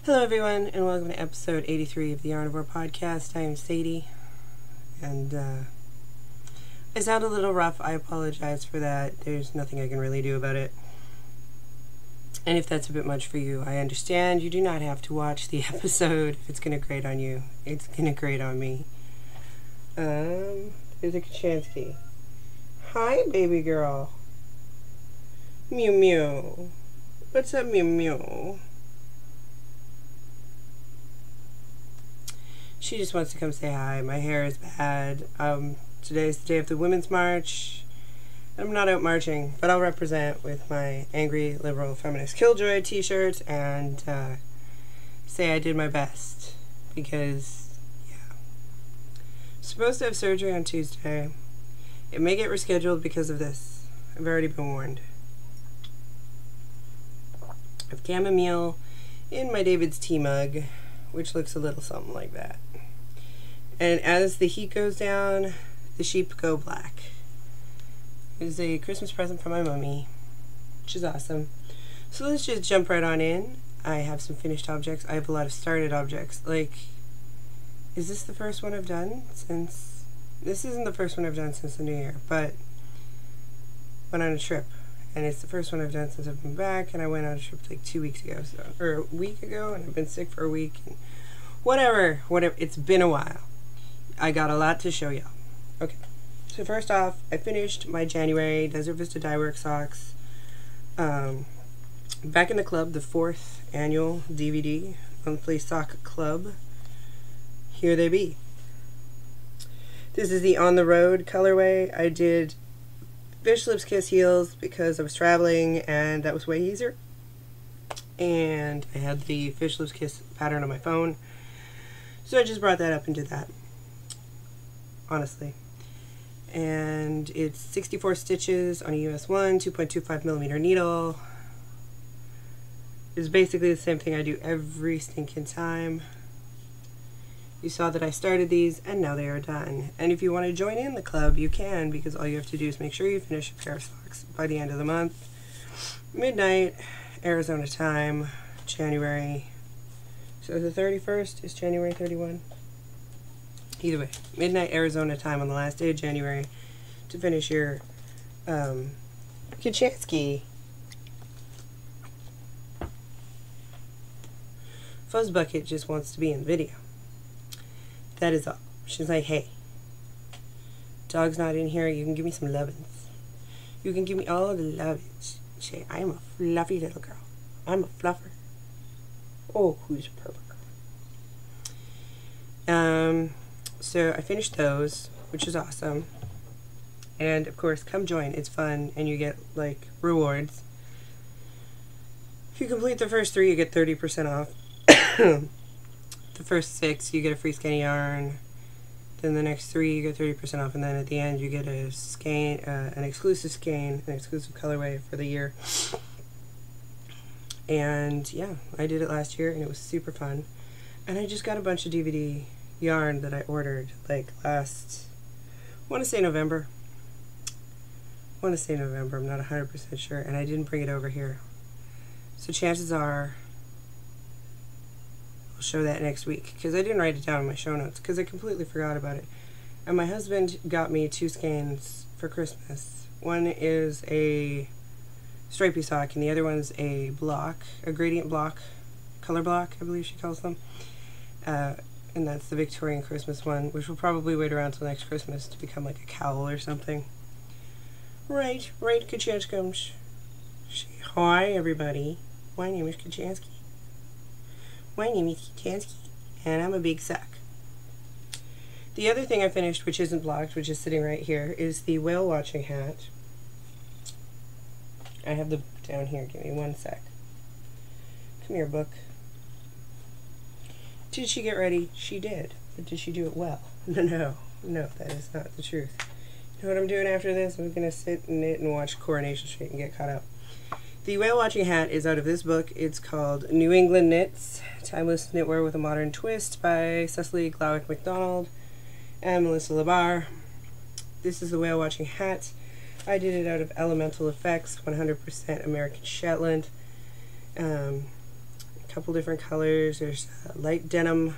Hello everyone, and welcome to episode 83 of the Yarnivore Podcast. I am Sadie, and I sound a little rough. I apologize for that. There's nothing I can really do about it. And if that's a bit much for you, I understand. You do not have to watch the episode if it's going to grate on you. It's going to grate on me. There's a Kachansky. Hi, baby girl. Mew mew. What's up, mew mew? She just wants to come say hi. My hair is bad. Today's the day of the Women's March. I'm not out marching, but I'll represent with my angry liberal feminist killjoy t-shirt and say I did my best. Because, yeah. I'm supposed to have surgery on Tuesday. It may get rescheduled because of this. I've already been warned. I have chamomile in my David's tea mug, which looks a little something like that. And as the heat goes down, the sheep go black. It was a Christmas present from my mummy, which is awesome. So let's just jump right on in. I have some finished objects. I have a lot of started objects. Like, is this the first one I've done since... This isn't the first one I've done since the new year, but went on a trip. And it's the first one I've done since I've been back, and I went on a trip like 2 weeks ago, or a week ago, and I've been sick for a week. And whatever, it's been a while. I got a lot to show y'all. Okay, so first off, I finished my January Desert Vista Dye Work socks. Back in the club, the 4th annual DVD monthly sock club. Here they be. This is the On the Road colorway. I did Fish Lips Kiss heels because I was traveling and that was way easier. And I had the Fish Lips Kiss pattern on my phone, so I just brought that up and did that. Honestly. And it's 64 stitches on a US 1, 2.25 millimeter needle. It's basically the same thing I do every stinking time. You saw that I started these, and now they are done. And if you want to join in the club, you can, because all you have to do is make sure you finish a pair of socks by the end of the month. Midnight, Arizona time, January. So the 31st is January 31. Either way, midnight Arizona time on the last day of January to finish your Kachansky. Fuzzbucket just wants to be in the video. That is all. She's like, hey, dog's not in here, you can give me some lovin's. You can give me all the lovin's. Say, I'm a fluffy little girl. I'm a fluffer. Oh, who's a purple girl? So I finished those, which is awesome. And of course, come join. It's fun, and you get like rewards. If you complete the first 3, you get 30% off. The first 6, you get a free skein yarn. Then the next 3, you get 30% off, and then at the end, you get a skein, an exclusive skein, an exclusive colorway for the year. And yeah, I did it last year, and it was super fun. And I just got a bunch of DVD yarn that I ordered like last, I want to say November. I'm not 100% sure, and I didn't bring it over here. So chances are I'll show that next week, because I didn't write it down in my show notes, because I completely forgot about it. And my husband got me 2 skeins for Christmas. One is a stripy sock, and the other one's a block, a gradient block, color block, I believe she calls them. And that's the Victorian Christmas one, which will probably wait around till next Christmas to become like a cowl or something. Right, Kachansky. Hi, everybody. My name is Kachansky. My name is Kachansky, and I'm a big suck. The other thing I finished, which isn't blocked, which is sitting right here, is the whale watching hat. I have the book down here. Give me one sec. Come here, book. Did she get ready? She did. But did she do it well? No, that is not the truth. You know what I'm doing after this? I'm going to sit and knit and watch Coronation Street and get caught up. The whale watching hat is out of this book. It's called New England Knits, Timeless Knitwear with a Modern Twist by Cecily Glowick MacDonald and Melissa Labar. This is the whale watching hat. I did it out of Elemental Effects, 100% American Shetland. a couple different colors. There's light denim,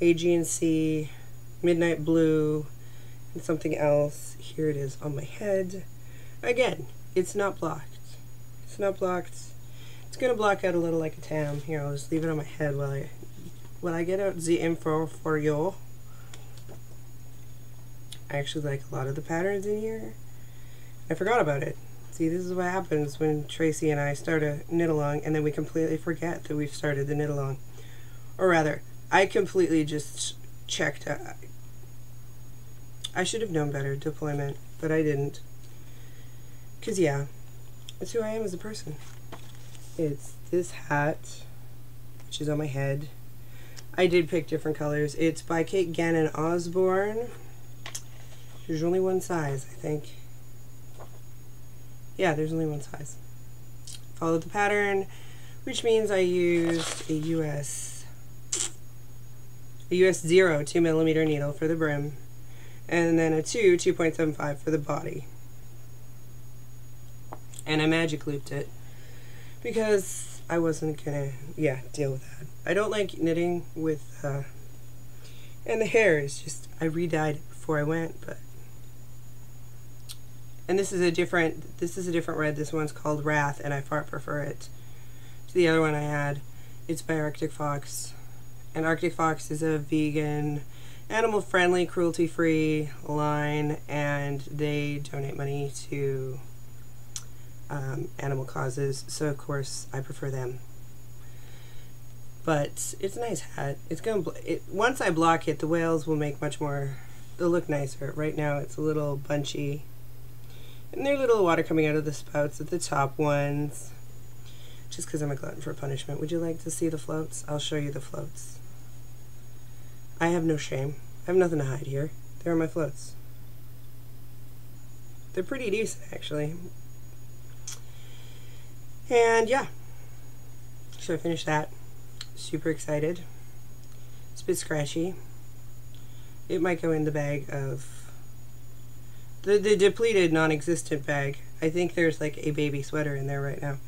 AG&C, midnight blue, and something else. Here it is on my head. Again, it's not blocked. It's not blocked. It's gonna block out a little like a tam. Here, I'll just leave it on my head while I get out the info for you. I actually like a lot of the patterns in here. I forgot about it. See, this is what happens when Tracy and I start a knit along and then we completely forget that we've started the knit along. Or rather, I completely just checked out. I should have known better deployment, but I didn't. Because yeah, that's who I am as a person. It's this hat, which is on my head. I did pick different colors. It's by Kate Gannon Osborne. There's only one size, I think. Yeah, there's only one size. Followed the pattern, which means I used a US 0 2mm needle for the brim, and then a 2.75 for the body. And I magic looped it because I wasn't gonna, deal with that. I don't like knitting with, and the hair is just, I re-dyed it before I went, but. And this is a different red. This one's called Wrath, and I far prefer it to the other one I had. It's by Arctic Fox. And Arctic Fox is a vegan, animal-friendly, cruelty-free line, and they donate money to animal causes, so of course I prefer them. But it's a nice hat. It's gonna once I block it, the whales will make much more. They'll look nicer. Right now it's a little bunchy. And there's little water coming out of the spouts at the top ones. Just because I'm a glutton for punishment. Would you like to see the floats? I'll show you the floats. I have no shame. I have nothing to hide here. There are my floats. They're pretty decent, actually. And yeah. So I finished that. Super excited. It's a bit scratchy. It might go in the bag of the depleted, non-existent bag. I think there's like a baby sweater in there right now.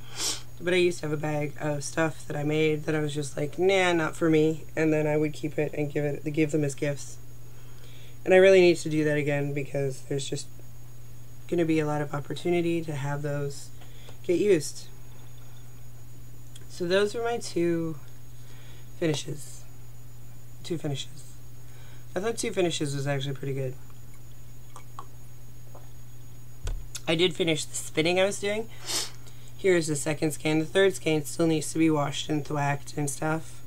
But I used to have a bag of stuff that I made that I was just like, nah, not for me. And then I would keep it and give them as gifts. And I really need to do that again because there's just going to be a lot of opportunity to have those get used. So those were my two finishes. I thought two finishes was actually pretty good. I did finish the spinning I was doing. Here's the second skein. The third skein still needs to be washed and thwacked and stuff.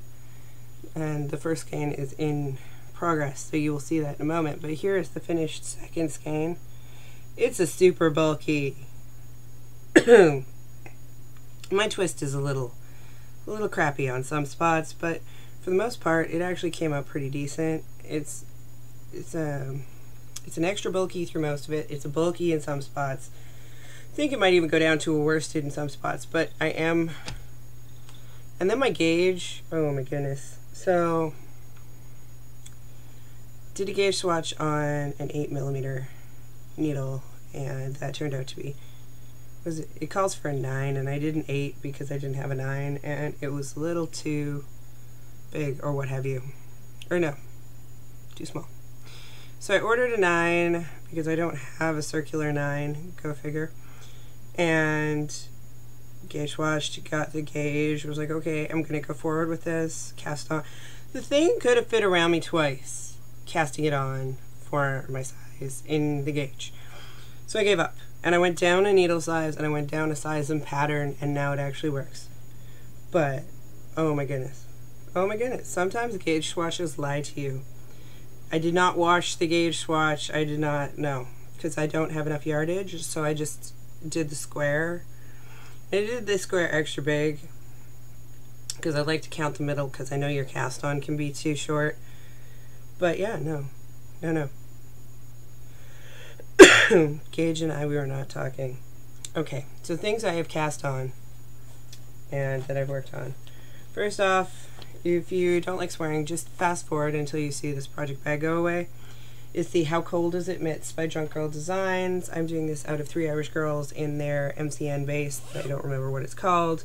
And the first skein is in progress, so you will see that in a moment. But here is the finished second skein. It's a super bulky. My twist is a little crappy on some spots, but for the most part, it actually came out pretty decent. It's an extra bulky through most of it. It's a bulky in some spots. I think it might even go down to a worsted in some spots, but I am. And then my gauge, oh my goodness. So, did a gauge swatch on an 8mm needle, and that turned out to be, it calls for a 9, and I did an 8 because I didn't have a 9, and it was a little too big, or what have you. Or no, too small. So I ordered a 9 because I don't have a circular 9, go figure. And gauge swatched, got the gauge, was like, okay, I'm going to go forward with this, cast on. The thing could have fit around me twice, casting it on for my size in the gauge. So I gave up. And I went down a needle size, and I went down a size and pattern, and now it actually works. But, oh my goodness. Oh my goodness. Sometimes gauge swatches lie to you. I did not wash the gauge swatch. I did not, no, because I don't have enough yardage, so I just did the square. I did the square extra big because I like to count the middle because I know your cast on can be too short. But yeah, no. Gage and I, we were not talking. Okay, so things I have cast on and that I've worked on. First off, if you don't like swearing, just fast forward until you see this project bag go away. It's the How Cold Is It Mitts by Drunk Girl Designs. I'm doing this out of 3 Irish girls in their MCN base. I don't remember what it's called.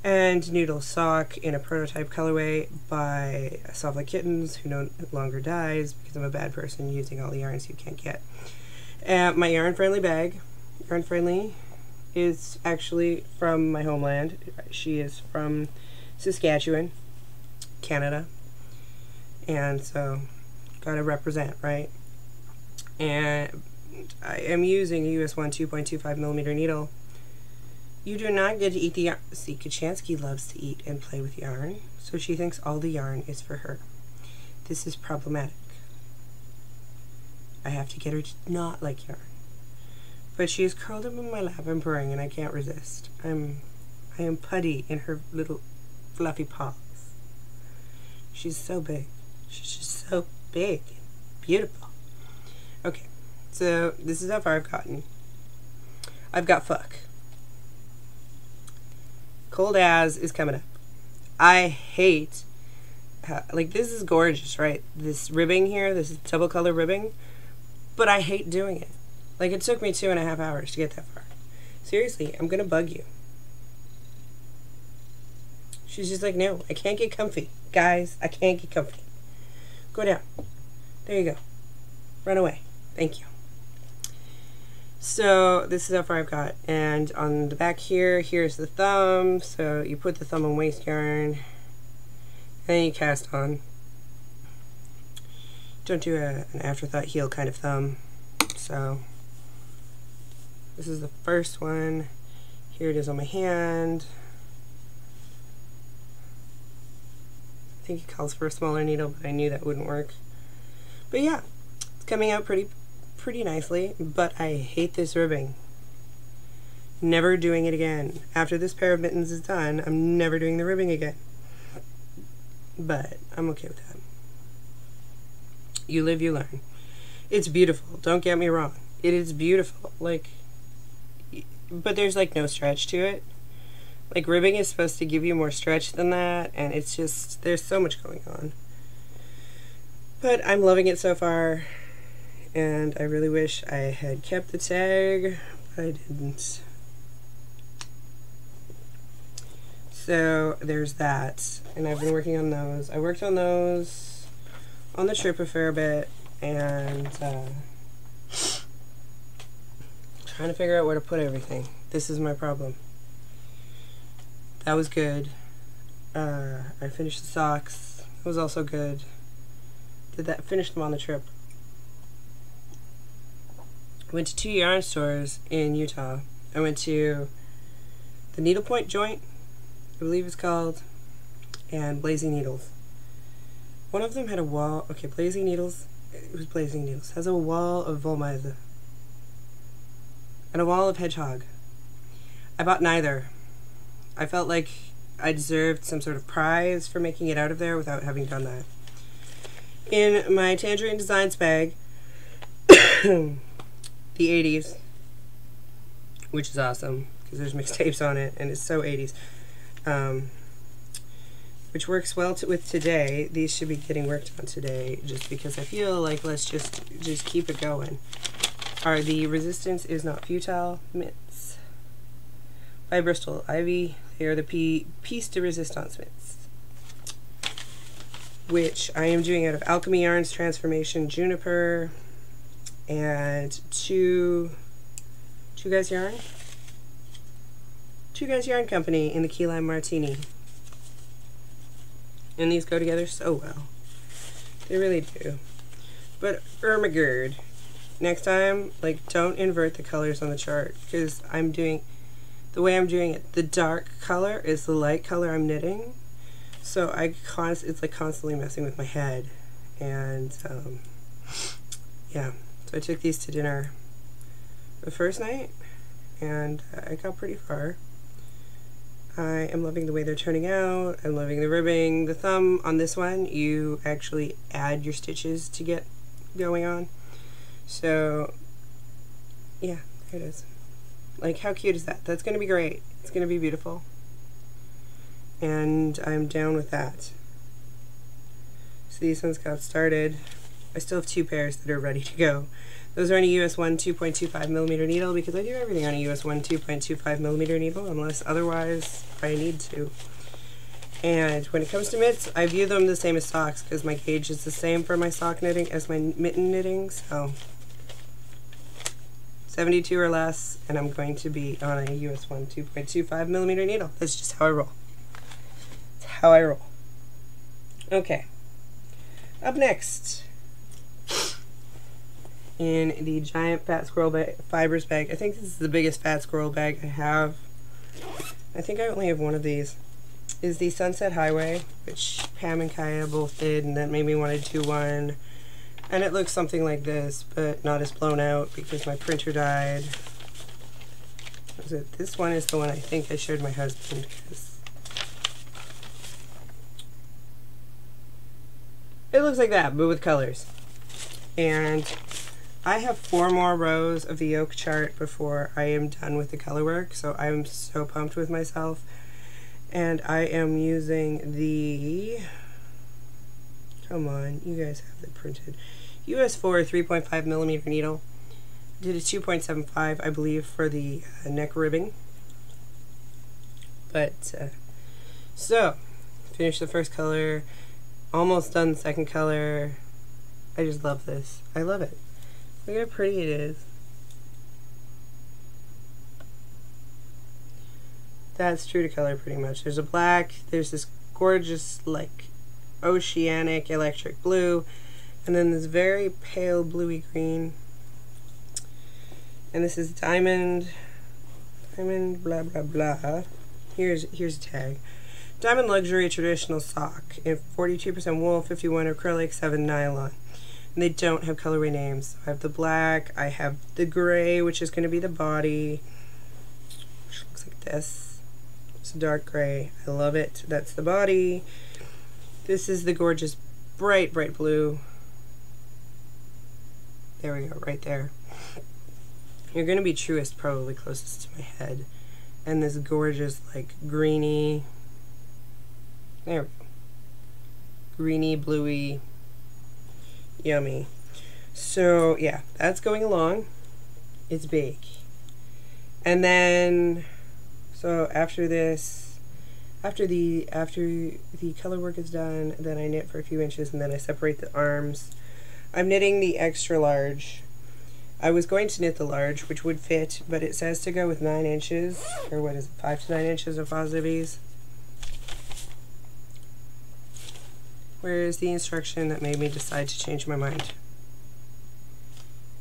and Noodle Sock in a prototype colorway by Soft Like Kittens, who no longer dies because I'm a bad person using all the yarns you can't get. My Yarn Friendly bag. Yarn Friendly is actually from my homeland. She is from Saskatchewan, Canada, and so gotta represent, right? And I am using a US 1 2.25mm needle. You do not get to eat the yarn. See, Kachansky loves to eat and play with yarn, so she thinks all the yarn is for her. This is problematic. I have to get her to not like yarn. But she is curled up in my lap and purring, and I can't resist. I am putty in her little fluffy paws. She's so big. She's just so big and beautiful. Okay, so this is how far I've gotten. I've got fuck. Cold As is coming up. I hate, like, this is gorgeous, right? This ribbing here, this is double color ribbing, but I hate doing it. Like, it took me 2.5 hours to get that far. Seriously, I'm gonna bug you. She's just like, no, I can't get comfy. Guys, I can't get comfy. Go down. There you go. Run away. Thank you. So this is how far I've got, and on the back here, here's the thumb. So you put the thumb on waste yarn, and then you cast on. Don't do an afterthought heel kind of thumb. So this is the first one. Here it is on my hand. I think it calls for a smaller needle, but I knew that wouldn't work. But yeah, it's coming out pretty nicely, but I hate this ribbing. Never doing it again. After this pair of mittens is done, I'm never doing the ribbing again. But I'm okay with that. You live, you learn. It's beautiful, don't get me wrong. It is beautiful, like, but there's like no stretch to it. Like, ribbing is supposed to give you more stretch than that, and it's just, there's so much going on. But I'm loving it so far. And I really wish I had kept the tag, but I didn't. So there's that, and I've been working on those. I worked on those on the trip a fair bit, and trying to figure out where to put everything. This is my problem. That was good. I finished the socks. It was also good. Finished them on the trip. Went to 2 yarn stores in Utah. I went to the Needlepoint Joint, I believe it's called, and Blazing Needles. One of them had a wall, okay, Blazing Needles, it was Blazing Needles, has a wall of Wollmeise and a wall of Hedgehog. I bought neither. I felt like I deserved some sort of prize for making it out of there without having done that. In my Tangerine Designs bag, the 80s, which is awesome because there's mixtapes on it and it's so 80s, which works well with today. These should be getting worked on today just because I feel like let's just keep it going. Are the Resistance Is Not Futile mitts by Bristol Ivy. They are the Piece de Resistance mitts, which I am doing out of Alchemy Yarns Transformation Juniper and Two Guys Yarn Company in the Key Lime Martini. And these go together so well. They really do. But Ermagerd, next time, like, don't invert the colors on the chart, because I'm doing the way I'm doing it. The dark color is the light color I'm knitting, so it's like constantly messing with my head. And yeah. So I took these to dinner the first night, and I got pretty far. I am loving the way they're turning out. I'm loving the ribbing. The thumb on this one, you actually add your stitches to get going on. So, yeah, there it is. Like, how cute is that? That's going to be great. It's going to be beautiful. And I'm down with that. So these ones got started. I still have 2 pairs that are ready to go. Those are on a US 1 2.25 millimeter needle because I do everything on a US 1 2.25 millimeter needle unless otherwise I need to. And when it comes to mitts, I view them the same as socks because my gauge is the same for my sock knitting as my mitten knitting. So 72 or less, and I'm going to be on a US 1 2.25 millimeter needle. That's just how I roll. That's how I roll. Okay. Up next, in the giant Fat Squirrel Fibers bag. I think this is the biggest Fat Squirrel bag I have. I think I only have one of these. Is the Sunset Highway, which Pam and Kaya both did, and that made me want to do one. And it looks something like this, but not as blown out because my printer died. This one is the one I think I showed my husband because it looks like that, but with colors. And I have 4 more rows of the yoke chart before I am done with the color work, so I'm so pumped with myself. And I am using the, come on, you guys have it printed, US 4 3.5 millimeter needle. Did a 2.75, I believe, for the neck ribbing. But, so, finished the first color, almost done the second color. I just love this. I love it. Look at how pretty it is. That's true to color pretty much. There's a black, there's this gorgeous like oceanic electric blue, and then this very pale bluey green. And this is diamond blah blah blah. Here's a tag. Diamond Luxury Traditional Sock in 42% wool, 51 acrylic, 7 nylon. And they don't have colorway names. I have the black, I have the gray, which is going to be the body, which looks like this. It's a dark gray. I love it. That's the body. This is the gorgeous bright blue. There we go, right there. You're going to be truest, probably closest to my head. And this gorgeous, like, greeny, there we go. Greeny, bluey, yummy. So, yeah, that's going along. It's big. And then, so after this, after the color work is done, then I knit for a few inches and then I separate the arms. I'm knitting the extra large. I was going to knit the large, which would fit, but it says to go with 9 inches, or what is it, 5 to 9 inches of positive ease. Where's the instruction that made me decide to change my mind?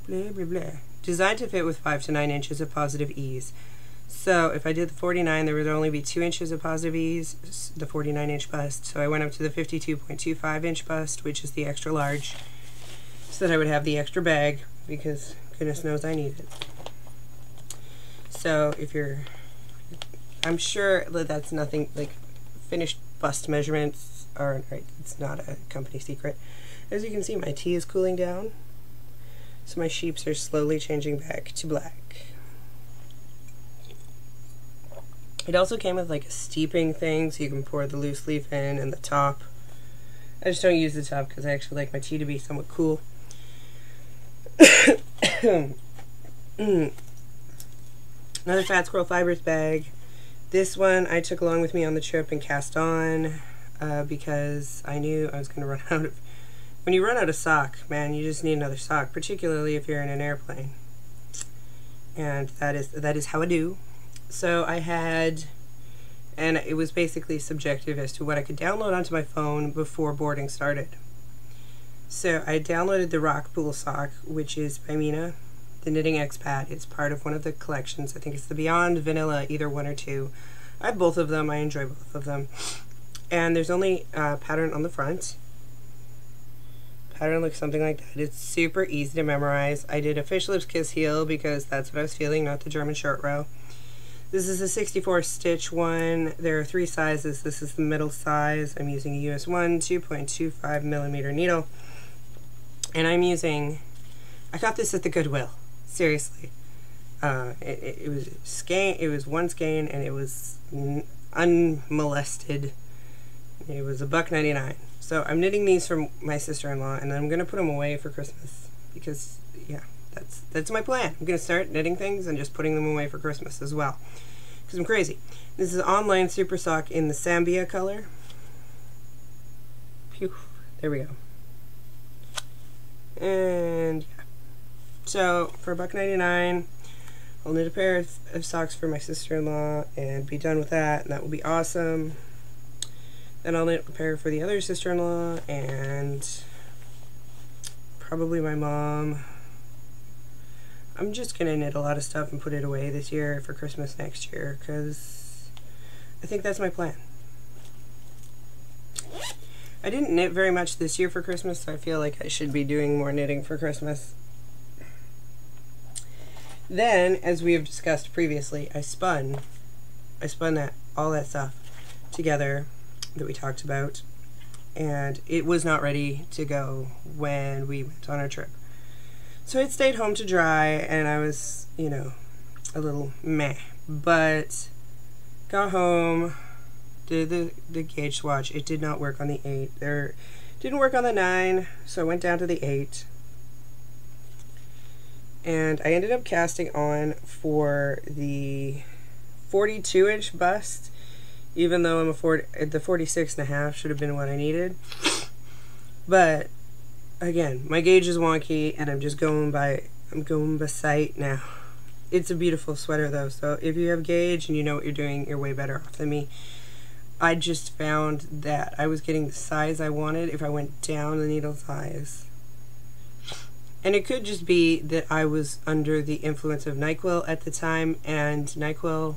Blah, blah, blah. Designed to fit with 5 to 9 inches of positive ease. So if I did the 49, there would only be 2 inches of positive ease, the 49-inch bust. So I went up to the 52.25-inch bust, which is the extra large, so that I would have the extra bag, because goodness knows I need it. So if you're, I'm sure that that's nothing, like finished bust measurements are, right, it's not a company secret. As you can see, my tea is cooling down, so my sheeps are slowly changing back to black. It also came with like a steeping thing, so you can pour the loose leaf in and the top. I just don't use the top because I actually like my tea to be somewhat cool. Another Fat Squirrel Fibers bag. This one I took along with me on the trip and cast on because I knew I was going to run out of... When you run out of sock, man, you just need another sock, particularly if you're in an airplane. And that is how I do. So I had, and it was basically subjective as to what I could download onto my phone before boarding started. So I downloaded the Rock Pool sock, which is by Mina, the Knitting Expat. It's part of one of the collections. I think it's the Beyond Vanilla, either 1 or 2. I have both of them. I enjoy both of them. And there's only a pattern on the front. Pattern looks something like that. It's super easy to memorize. I did a Fish Lips Kiss Heel because that's what I was feeling, not the German short row. This is a 64 stitch one. There are 3 sizes. This is the middle size. I'm using a US 1 2.25 millimeter needle. And I'm using, I got this at the Goodwill. Seriously. It was skein, it was 1 skein and it was unmolested. It was $1.99. So I'm knitting these for my sister-in-law and I'm going to put them away for Christmas because, yeah, that's my plan. I'm going to start knitting things and just putting them away for Christmas as well, because I'm crazy. This is online super sock in the Sambia color. Phew, there we go. And yeah, so for $1.99, I'll knit a pair of socks for my sister-in-law and be done with that, and that will be awesome. Then I'll knit a pair for the other sister-in-law and probably my mom. I'm just gonna knit a lot of stuff and put it away this year for Christmas next year, because I think that's my plan. I didn't knit very much this year for Christmas, so I feel like I should be doing more knitting for Christmas. Then, as we have discussed previously, I spun all that stuff together that we talked about, and it was not ready to go when we went on our trip. So it stayed home to dry, and I was, you know, a little meh. But got home, did the gauge swatch. It did not work on the 8. There didn't work on the 9, so I went down to the 8. And I ended up casting on for the 42-inch bust, even though I'm the 46.5 should have been what I needed. But again, my gauge is wonky, and I'm going by sight now. It's a beautiful sweater though, so if you have gauge and you know what you're doing, you're way better off than me. I just found that I was getting the size I wanted if I went down the needle size. And it could just be that I was under the influence of NyQuil at the time, and NyQuil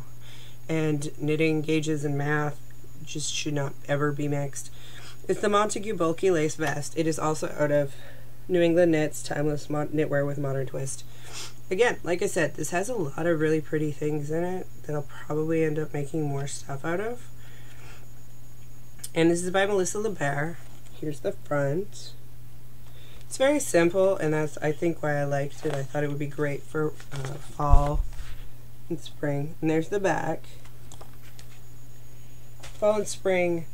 and knitting gauges and math just should not ever be mixed. It's the Montague Bulky Lace Vest. It is also out of New England Knits, Timeless Knitwear with Modern Twist. Again, like I said, this has a lot of really pretty things in it that I'll probably end up making more stuff out of. And this is by Melissa LeBaire. Here's the front. It's very simple, and that's, I think, why I liked it. I thought it would be great for fall and spring. And there's the back. Fall and spring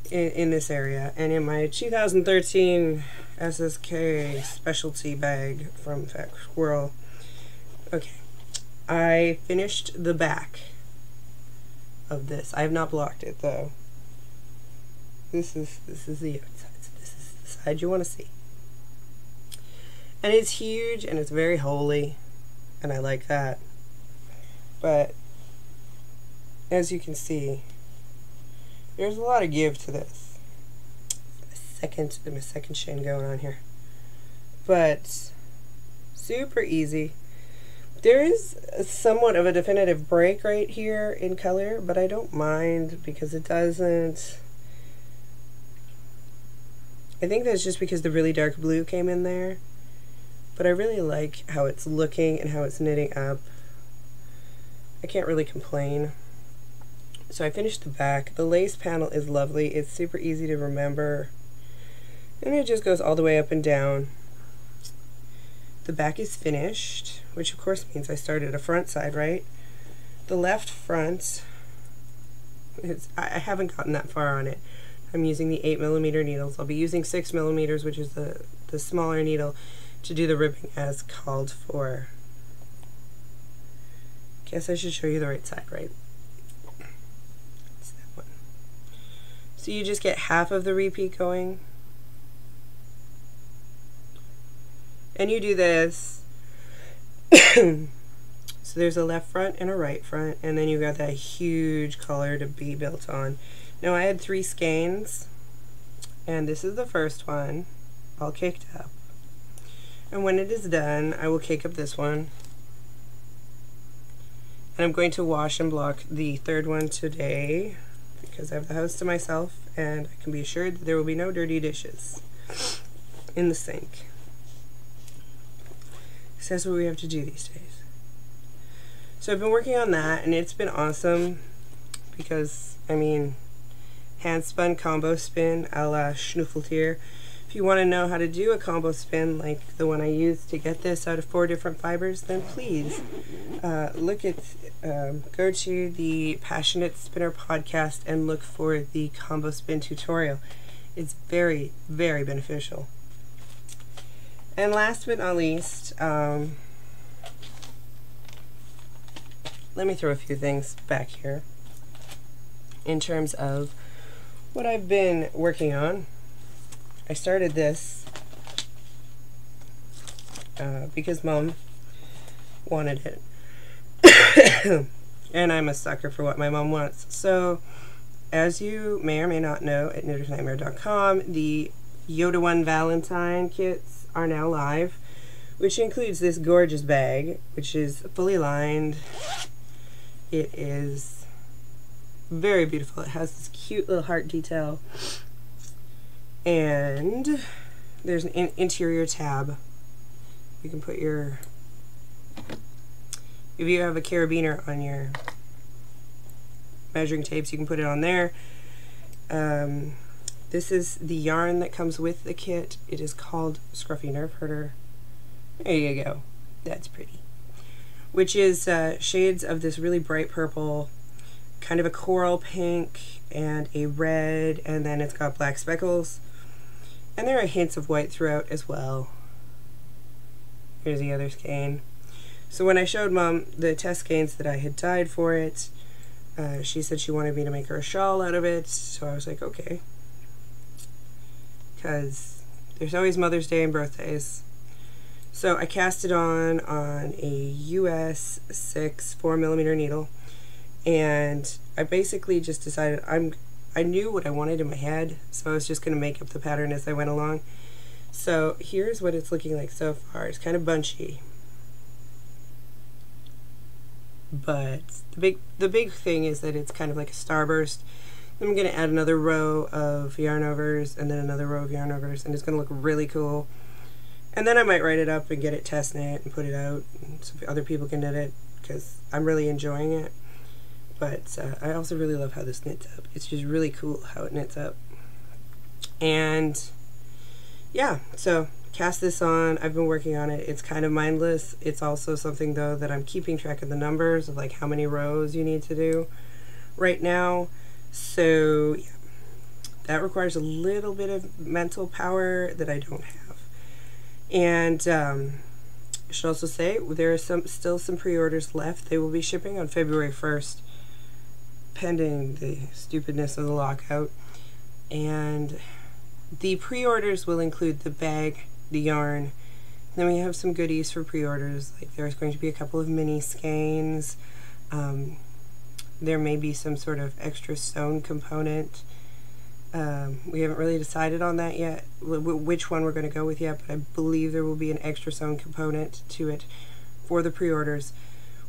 in this area. And in my 2013 SSK specialty bag from Fat Squirrel. Okay, I finished the back of this. I have not blocked it though. This is the outside. This is the side you want to see. And it's huge, and it's very holy, and I like that. But as you can see, there's a lot of give to this. My second shin going on here. But super easy. There is somewhat of a definitive break right here in color, but I don't mind because it doesn't. I think that's just because the really dark blue came in there. But I really like how it's looking and how it's knitting up. I can't really complain. So I finished the back. The lace panel is lovely. It's super easy to remember. And it just goes all the way up and down. The back is finished, which of course means I started a front side, right? The left front, I haven't gotten that far on it. I'm using the 8mm needles. I'll be using 6mm, which is the smaller needle, to do the ribbing as called for. Guess I should show you the right side, right? It's that one. So you just get half of the repeat going. And you do this. So there's a left front and a right front, and then you've got that huge collar to be built on. Now I had 3 skeins, and this is the first one, all caked up. And when it is done, I will cake up this one. And I'm going to wash and block the third one today because I have the house to myself, and I can be assured that there will be no dirty dishes in the sink. So that's what we have to do these days. So I've been working on that, and it's been awesome because, I mean, hand spun combo spin a la Schnuffeltier. If you want to know how to do a combo spin like the one I used to get this out of 4 different fibers, then please go to the Passionate Spinner podcast and look for the combo spin tutorial. It's very, very beneficial. And last but not least, let me throw a few things back here in terms of what I've been working on. I started this because Mom wanted it. And I'm a sucker for what my mom wants. So, as you may or may not know, at knittersnightmare.com, the Yoda One Valentine kits are now live, which includes this gorgeous bag, which is fully lined. It is very beautiful. It has this cute little heart detail. And there's an interior tab. You can put your, if you have a carabiner on your measuring tapes, you can put it on there. This is the yarn that comes with the kit. It is called Scruffy Nerve Herder. There you go. That's pretty. Which is shades of this really bright purple, kind of a coral pink, and a red, and then it's got black speckles. And there are hints of white throughout as well. Here's the other skein. So when I showed Mom the test skeins that I had dyed for it, she said she wanted me to make her a shawl out of it, so I was like, okay. Because there's always Mother's Day and birthdays. So I cast it on a US 6 4mm needle, and I basically just decided I knew what I wanted in my head, so I was just going to make up the pattern as I went along. So here's what it's looking like so far. It's kind of bunchy, but the big thing is that it's kind of like a starburst. I'm going to add another row of yarn overs and then another row of yarn overs, and it's going to look really cool. And then I might write it up and get it test knit and put it out so other people can knit it, because I'm really enjoying it. But I also really love how this knits up. It's just really cool how it knits up. And yeah, so cast this on. I've been working on it. It's kind of mindless. It's also something though that I'm keeping track of the numbers of like how many rows you need to do right now. So yeah, that requires a little bit of mental power that I don't have. And I should also say there are still some pre-orders left. They will be shipping on February 1st, pending the stupidness of the lockout. And the pre-orders will include the bag, the yarn. Then we have some goodies for pre-orders. Like there's going to be a couple of mini skeins. There may be some sort of extra sewn component. We haven't really decided on that yet, which one we're going to go with yet, but I believe there will be an extra sewn component to it for the pre-orders,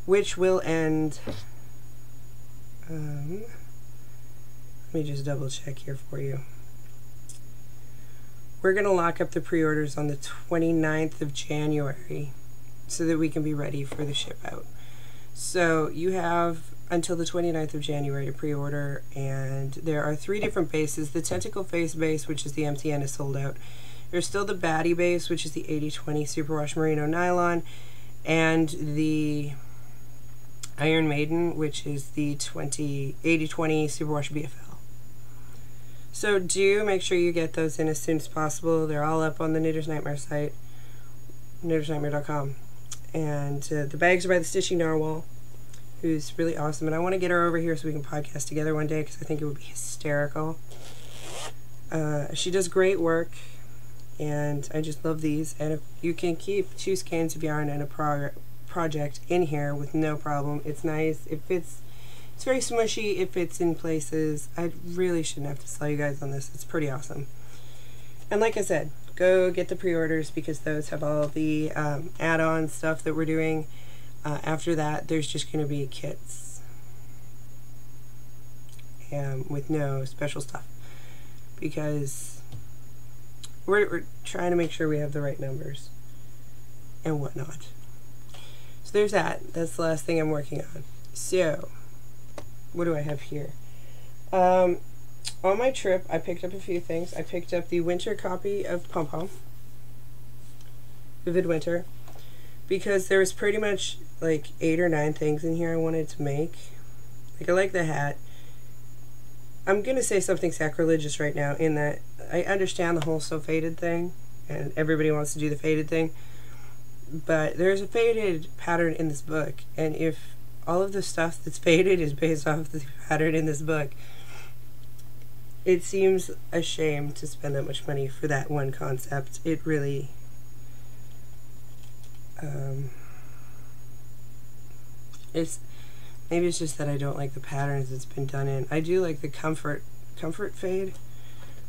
which will end, let me just double check here for you. We're going to lock up the pre-orders on the 29th of January so that we can be ready for the ship out. So you have until the 29th of January to pre-order, and there are 3 different bases. The Tentacle Face base, which is the MTN, is sold out. There's still the Batty base, which is the 80/20 Superwash Merino Nylon, and the Iron Maiden, which is the 80/20 Superwash BFL. So do make sure you get those in as soon as possible. They're all up on the Knitter's Nightmare site, knittersnightmare.com. And the bags are by the Stitching Narwhal, who's really awesome, and I want to get her over here so we can podcast together one day, because I think it would be hysterical. She does great work, and I just love these. And if you can keep 2 skeins of yarn and a project in here with no problem, it's nice. It fits. It's very smushy. It fits in places. I really shouldn't have to sell you guys on this. It's pretty awesome. And like I said, go get the pre-orders, because those have all the add-on stuff that we're doing. After that, there's just going to be kits with no special stuff, because we're trying to make sure we have the right numbers and whatnot. So there's that. That's the last thing I'm working on. So what do I have here? On my trip, I picked up a few things. I picked up the winter copy of Pom Pom, Vivid Winter, because there was pretty much like 8 or 9 things in here I wanted to make. Like, I like the hat. I'm gonna say something sacrilegious right now, in that I understand the whole so faded thing, and everybody wants to do the faded thing, but there's a faded pattern in this book, and if all of the stuff that's faded is based off the pattern in this book. It seems a shame to spend that much money for that one concept. It really, maybe it's just that I don't like the patterns it's been done in. I do like the comfort fade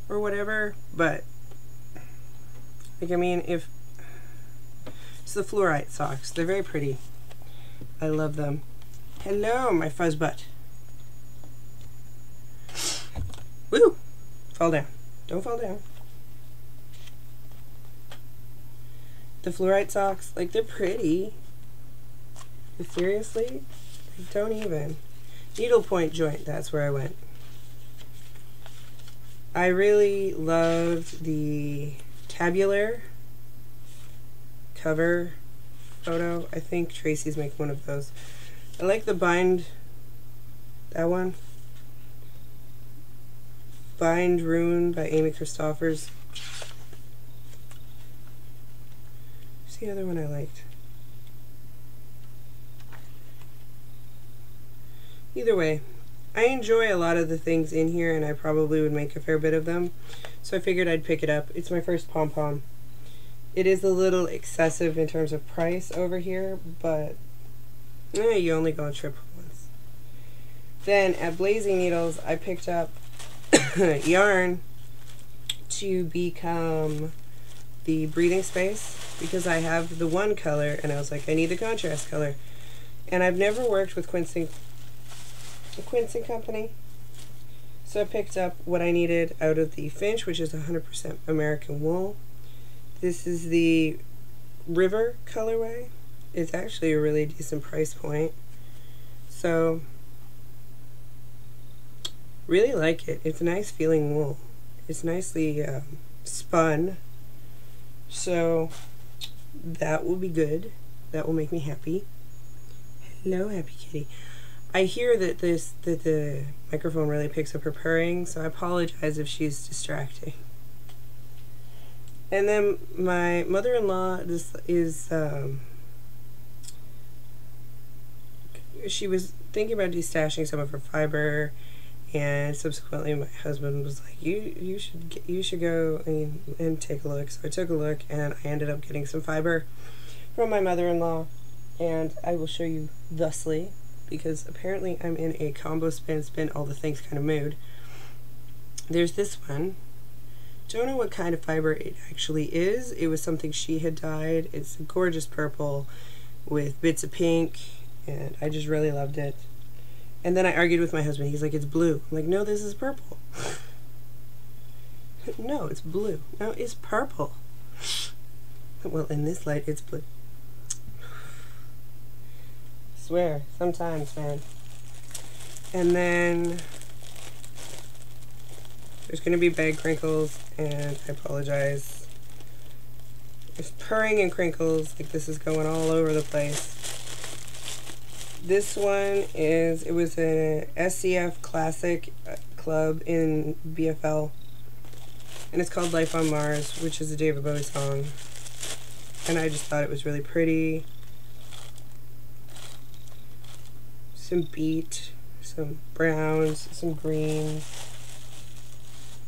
or whatever, but like, I mean, if it's the fluorite socks, they're very pretty. I love them. Hello, my fuzz butt. Woo! Fall down. Don't fall down. The fluorite socks, like, they're pretty. But seriously? Like, don't even. Needlepoint joint, that's where I went. I really loved the tabular cover photo. I think Tracy's making one of those. I like the bind, that one. Bind Rune by Amy Christoffers. What's the other one I liked? Either way, I enjoy a lot of the things in here, and I probably would make a fair bit of them, so I figured I'd pick it up. It's my first pom-pom. It is a little excessive in terms of price over here, but you only go on trip once. Then at Blazing Needles, I picked up yarn to become the breathing space, because I have the one color and I was like, I need the contrast color. And I've never worked with Quince & Company, so I picked up what I needed out of the Finch, which is 100% American wool. This is the River colorway. It's actually a really decent price point, so really like it. It's a nice feeling wool. It's nicely spun, so that will be good. That will make me happy. Hello, happy kitty. I hear that the microphone really picks up her purring, so I apologize if she's distracting. And then my mother-in-law is she was thinking about destashing some of her fiber, and subsequently my husband was like, you should go and take a look. So I took a look, and I ended up getting some fiber from my mother-in-law, and I will show you thusly, because apparently I'm in a combo spin all the things kind of mood. There's this one. Don't know what kind of fiber it actually is. It was something she had dyed. It's a gorgeous purple with bits of pink, and I just really loved it. And then I argued with my husband. He's like, it's blue. I'm like, no, this is purple. No, it's blue. No, it's purple. Well, in this light, it's blue. Swear, sometimes, man. And then there's going to be bag crinkles, and I apologize. There's purring and crinkles, like this is going all over the place. This one is, it was an SCF Classic Club in BFL, and it's called Life on Mars, which is a David Bowie song, and I just thought it was really pretty. Some beet, some browns, some greens.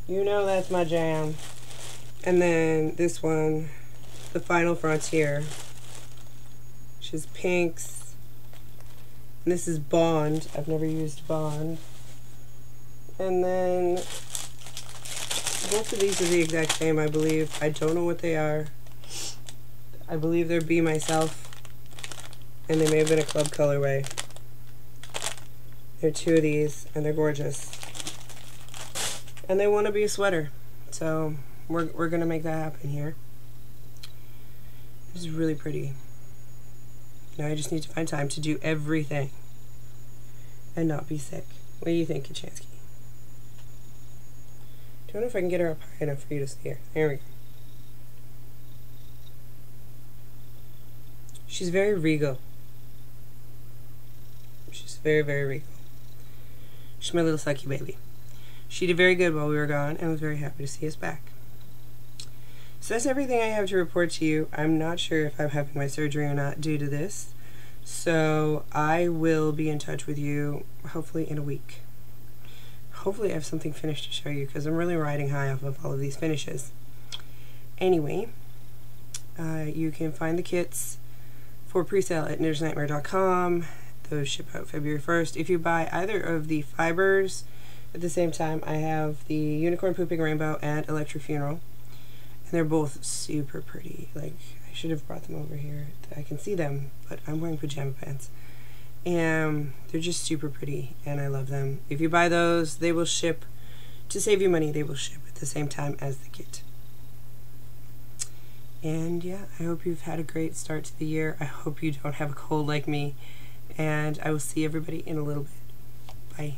You know that's my jam. And then this one, the Final Frontier, which is pinks. And this is Bond. I've never used Bond. And then both of these are the exact same, I believe. I don't know what they are. I believe they're Be Myself, and they may have been a club colorway. There are two of these, and they're gorgeous. And they want to be a sweater, so we're gonna make that happen here. This is really pretty. Now I just need to find time to do everything and not be sick. What do you think, Kachansky? Don't know if I can get her up high enough for you to see her. There we go. She's very regal. She's very, very regal. She's my little sucky baby. She did very good while we were gone, and was very happy to see us back. So that's everything I have to report to you. I'm not sure if I'm having my surgery or not due to this, So I will be in touch with you hopefully in a week. Hopefully I have something finished to show you, because I'm really riding high off of all of these finishes. Anyway, you can find the kits for pre-sale at knittersnightmare.com. Those ship out February 1st. If you buy either of the fibers at the same time, I have the Unicorn Pooping Rainbow and Electric Funeral. And they're both super pretty. Like, I should have brought them over here. I can see them, but I'm wearing pajama pants. And they're just super pretty, and I love them. If you buy those, they will ship, to save you money, they will ship at the same time as the kit. And yeah, I hope you've had a great start to the year. I hope you don't have a cold like me. And I will see everybody in a little bit. Bye.